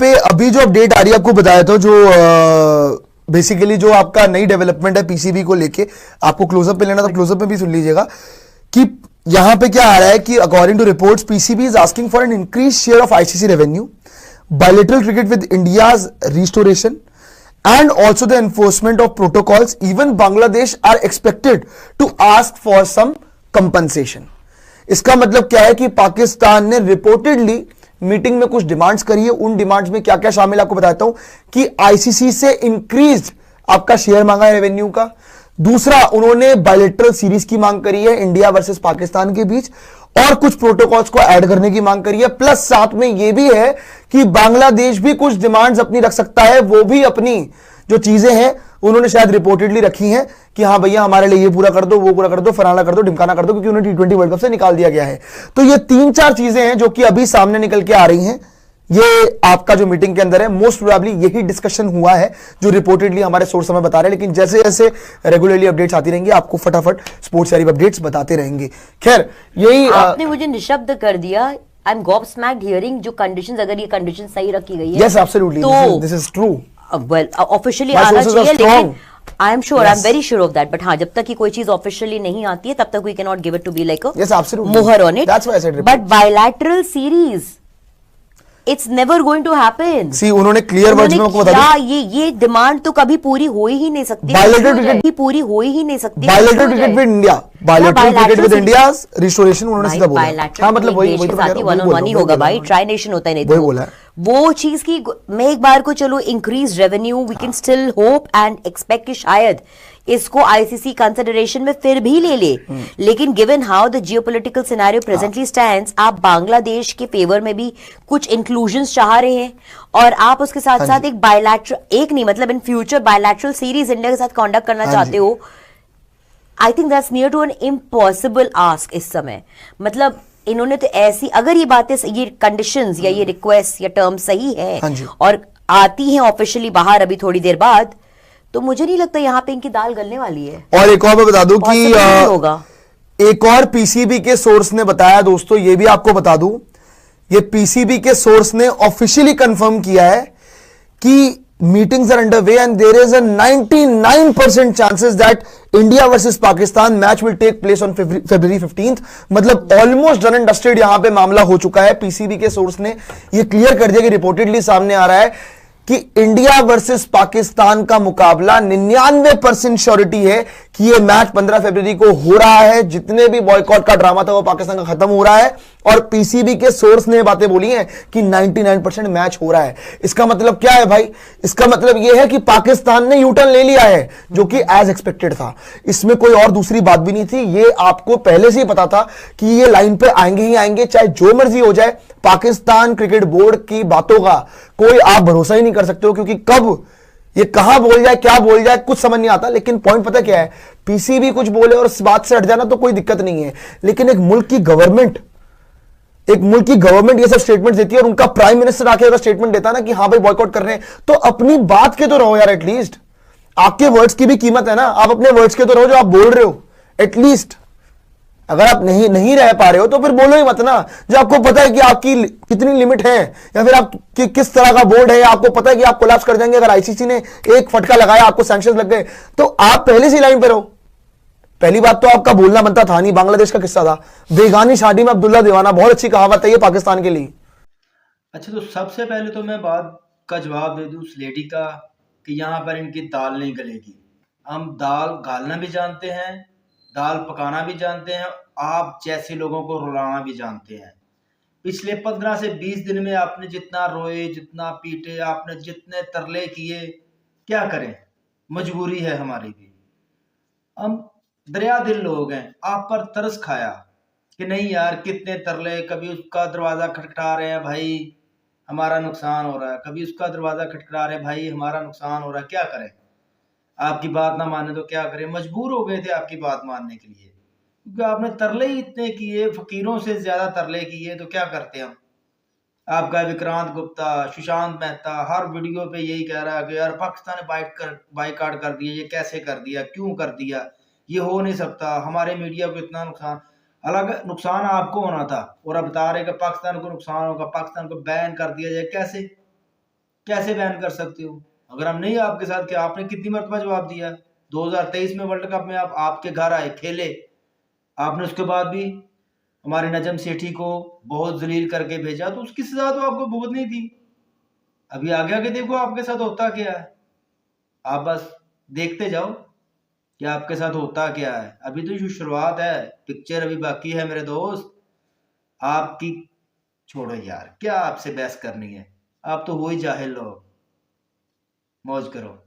पे अभी जो अपडेट आ रही है आपको बताया था, जो बेसिकली जो आपका नई डेवलपमेंट है पीसीबी को लेके, आपको क्लोजअप पे लेना तो क्लोजअप में भी सुन लीजिएगा कि यहां पे क्या आ रहा है कि according to reports PCB is asking for an increase share of ICC revenue, bilateral cricket with India's restoration and also the enforcement of protocols. Even Bangladesh are expected to ask for some compensation. इसका मतलब क्या है कि पाकिस्तान ने reportedly meeting में कुछ demands करी है। उन डिमांड्स में क्या क्या शामिल है आपको बताता हूं कि आईसीसी से इंक्रीज आपका शेयर मांगा है रेवेन्यू का। दूसरा, उन्होंने बायलेटरल सीरीज की मांग करी है इंडिया वर्सेस पाकिस्तान के बीच, और कुछ प्रोटोकॉल्स को ऐड करने की मांग करी है। प्लस साथ में यह भी है कि बांग्लादेश भी कुछ डिमांड्स अपनी रख सकता है। वो भी अपनी जो चीजें हैं उन्होंने शायद रिपोर्टेडली रखी हैं कि हाँ भैया हमारे लिए ये पूरा कर दो, वो पूरा कर दो, फलाना कर दो, ढिमकाना कर दो, क्योंकि उन्हें T20 वर्ल्ड कप से निकाल दिया गया है। तो ये 3-4 चीजें हैं जो कि अभी सामने निकल के आ रही हैं। ये आपका जो मीटिंग के अंदर है, मोस्ट प्रोबेबली यही डिस्कशन हुआ है जो रिपोर्टेडली हमारे सोर्स हमें बता रहे हैं। लेकिन जैसे जैसे रेगुलरली अपडेट्स आती रहेंगी आपको फटाफट स्पोर्ट्स यारी अपडेट्स बताते रहेंगे। खैर, यही आपने मुझे निशब्द कर दिया। आई एम गॉबस्मैक्ड हियरिंग जो कंडीशंस, अगर ये कंडीशन सही रखी गई है, yes absolutely, this is true. Well officially आना चाहिए, लेकिन I am sure, I am very sure of that. But हाँ, जब तक कि कोई चीज ऑफिशियली नहीं आती है तब तक we can not give it to be like मोहर on it. But bilateral series, it's never going to happen. See, उन्होंने क्लियर वर्ड्स में आपको बता दूं, ये डिमांड तो कभी पूरी हो ही नहीं सकती, बायलैटरल क्रिकेट पूरी हो ही नहीं सकती। Bilateral cricket with India, bilateral cricket with India restoration उन्होंने सीधा बोला। हां, मतलब वही तो कह रहा हूं, वन ऑन वन ही होगा भाई, ट्राई नेशन होता है नहीं वही बोला है वो चीज की। मैं एक बार को चलो increase revenue, we can still hope and expect कि शायद इसको आईसीसी कंसिडरेशन में फिर भी ले ले। लेकिन given how the geopolitical scenario presently stands, आप बांग्लादेश के फेवर में भी कुछ इंक्लूजन्स चाह रहे हैं, और आप उसके साथ साथ एक बायलैटरल, एक नहीं मतलब in future bilateral series India के साथ कंडक्ट करना चाहते हो। I think that's near to an impossible ask इस समय। मतलब इन्होंने तो ऐसी, अगर ये बातें, ये कंडीशंस या ये रिक्वेस्ट या टर्म सही है और आती हैं ऑफिशियली बाहर अभी थोड़ी देर बाद, तो मुझे नहीं लगता यहाँ पे इनकी दाल गलने वाली है। और एक और मैं बता दूं कि होगा, एक और पीसीबी के सोर्स ने बताया दोस्तों, ये भी आपको बता दूं, ये पीसीबी के सोर्स ने ऑफिशियली कंफर्म किया है कि meetings are under way and there is a 99% chances that India versus Pakistan match will take place on February 15th। मतलब ऑलमोस्ट डन एंड डस्टेड यहां पे मामला हो चुका है। पीसीबी के सोर्स ने ये क्लियर कर दिया कि रिपोर्टेडली सामने आ रहा है कि इंडिया वर्सेस पाकिस्तान का मुकाबला 99% श्योरिटी है कि यह मैच 15 फरवरी को हो रहा है। जितने भी बॉयकॉट का ड्रामा था वो पाकिस्तान का खत्म हो रहा है, और पीसीबी के सोर्स ने बातें बोली हैं कि 99% मैच हो रहा है। इसका मतलब क्या है भाई? इसका मतलब यह है कि पाकिस्तान ने यूटर्न ले लिया है, जो कि एज एक्सपेक्टेड था। इसमें कोई और दूसरी बात भी नहीं थी, ये आपको पहले से ही पता था कि ये लाइन पे आएंगे ही आएंगे, चाहे जो मर्जी हो जाए। पाकिस्तान क्रिकेट बोर्ड की बातों का कोई आप भरोसा ही नहीं कर सकते हो, क्योंकि कब ये कहां बोल जाए, क्या बोल जाए, कुछ समझ नहीं आता। लेकिन पॉइंट पता क्या है, पीसीबी कुछ बोले और इस बात से हट जाना तो कोई दिक्कत नहीं है, लेकिन एक मुल्क की गवर्नमेंट ये सब स्टेटमेंट देती है, और उनका प्राइम मिनिस्टर आके अगर स्टेटमेंट देता ना कि हाँ भाई बॉयकॉट कर रहे हैं, तो अपनी बात के तो रहो यार। एटलीस्ट आपके वर्ड्स की भी कीमत है ना, आप अपने वर्ड्स के तो रहो जो आप बोल रहे हो। एटलीस्ट अगर आप नहीं रह पा रहे हो तो फिर बोलो ही मत ना। जो आपको पता है कि आपकी कितनी लिमिट है, या फिर आप किस तरह का बोर्ड है, आपको पता है कि आप कोलैप्स कर जाएंगे अगर आईसीसी ने एक फटका लगाया, आपको सैंक्शंस लग गए, तो आप पहले से लाइन पे रहो। पहली बात तो आपका बोलना बनता था नहीं। बांग्लादेश का किस्सा था, बेगानी शादी में अब्दुल्ला दीवाना, बहुत अच्छी कहावत है ये पाकिस्तान के लिए। अच्छा, तो सबसे पहले तो मैं बात का जवाब दे दूं उस लेडी का कि यहाँ पर इनकी दाल नहीं गलेगी। हम दाल गालना भी जानते हैं, दाल पकाना भी जानते हैं, आप जैसे लोगों को रुलाना भी जानते हैं। पिछले 15 से 20 दिन में आपने जितना रोए, जितना पीटे, आपने जितने तरले किए, क्या करें, मजबूरी है हमारी भी। हम दरिया दिल लोग हैं, आप पर तरस खाया कि नहीं यार कितने तरले, कभी उसका दरवाजा खटखटा रहे हैं भाई हमारा नुकसान हो रहा है, कभी उसका दरवाजा खटखटा रहे हैं भाई हमारा नुकसान हो रहा है, क्या करें। आपकी बात ना माने तो क्या करें, मजबूर हो गए थे आपकी बात मानने के लिए, क्योंकि आपने तरले ही इतने किए, फकीरों से ज्यादा तरले किए, तो क्या करते हम। आपका विक्रांत गुप्ता, सुशांत मेहता हर वीडियो पे यही कह रहा है कि यार पाकिस्तान ने बाइकाट कर दिया, ये कैसे कर दिया, क्यों कर दिया, ये हो नहीं सकता, हमारे मीडिया को इतना नुकसान। अलग नुकसान आपको होना था, और अब बता रहे कि पाकिस्तान को नुकसान होगा, पाकिस्तान को बैन कर दिया जाए, कैसे। कैसे बैन कर सकते हो? अगर हम नहीं आपके साथ, क्या आपने कितनी मरतबा जवाब दिया? 2023 में वर्ल्ड कप में आप आपके घर आए, खेले, आपने उसके बाद भी हमारे नजम सेठी को बहुत जलील करके भेजा, तो उसकी सजा तो आपको भुगतनी थी। अभी आगे आगे देखो आपके साथ होता क्या है, आप बस देखते जाओ कि आपके साथ होता क्या है। अभी तो जो शुरुआत है, पिक्चर अभी बाकी है मेरे दोस्त आपकी। छोड़ो यार, क्या आपसे बहस करनी है, आप तो वही जाहिल लोग, मौज करो।